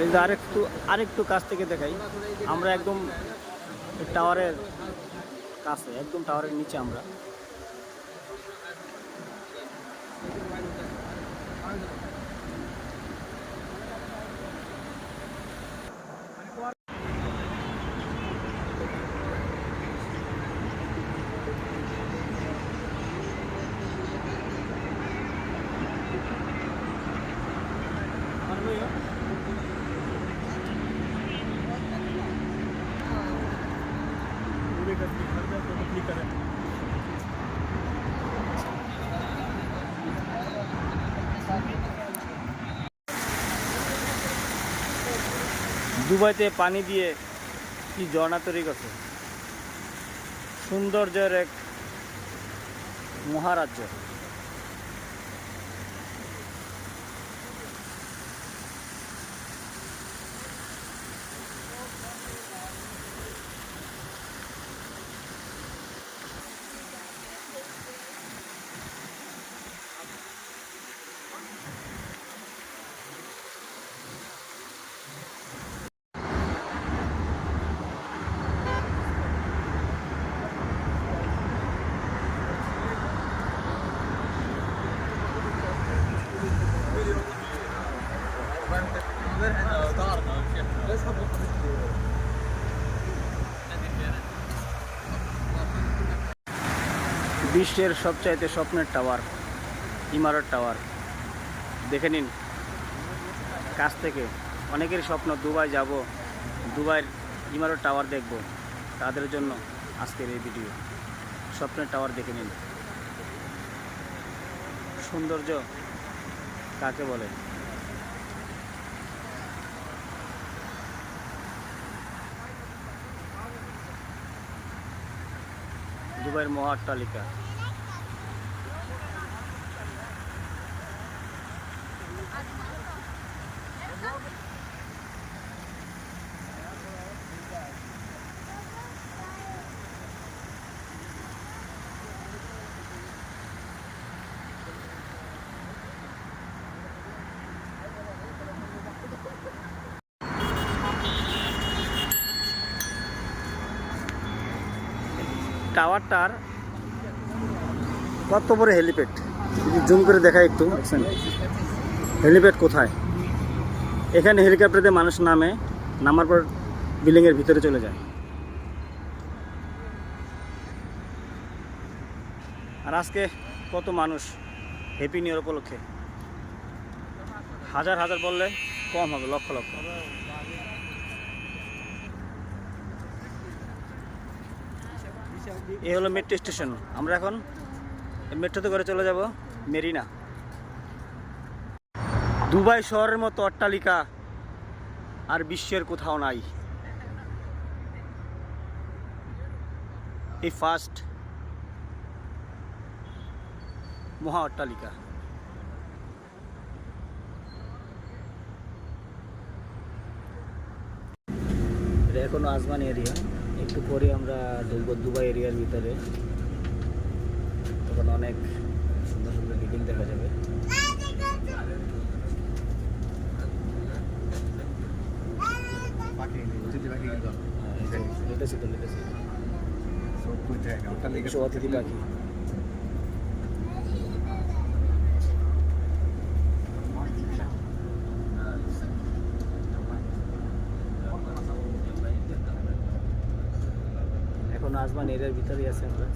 এই যে আরেকটু কাছ থেকে দেখাই, আমরা একদম টাওয়ারের কাছে, একদম টাওয়ারের নিচে আমরা। দুবাইতে পানি দিয়ে কি ঝর্ণা তৈরি করছে, সৌন্দর্যের এক মহারাজ্য। বিশ্বের সবচাইতে স্বপ্নের টাওয়ার, ইমারত টাওয়ার। দেখে নিন কাছ থেকে। অনেকের স্বপ্ন দুবাই যাব, দুবাইয়ের ইমারত টাওয়ার দেখব। তাদের জন্য আজকের এই ভিডিও। স্বপ্নের টাওয়ার দেখে নিন। সৌন্দর্য কাকে বলে? দুবাইয়ের মহা অট্টালিকা। টাওয়ারটার কত বড় হেলিপ্যাড, যদি জুম করে দেখায় একটু। দেখছেন হেলিপ্যাড কোথায়? এখানে হেলিকপ্টারে মানুষ নামার পর বিল্ডিংয়ের ভিতরে চলে যায়। আর আজকে কত মানুষ হ্যাপি নিউ ইয়ার উপলক্ষে, হাজার হাজার বললে কম হবে, লক্ষ লক্ষ। এই হলো মেট্রো স্টেশন। আমরা এখন মেট্রোতে করে চলে যাব মেরিনা। দুবাই শহরের মতো অট্টালিকা আর বিশ্বের কোথাও নাই। এই ফার্স্ট মহা অট্টালিকা। এটা এখনো আজমান এরিয়া, একটু পরে আমরা ঢুকবো দুবাই এরিয়ার ভিতরে। তখন অনেক সুন্দর সুন্দর বিল্ডিং দেখা যাবে। অতিথি পাখি। এখন আজমান এরিয়ার ভিতরেই আছে আমরা।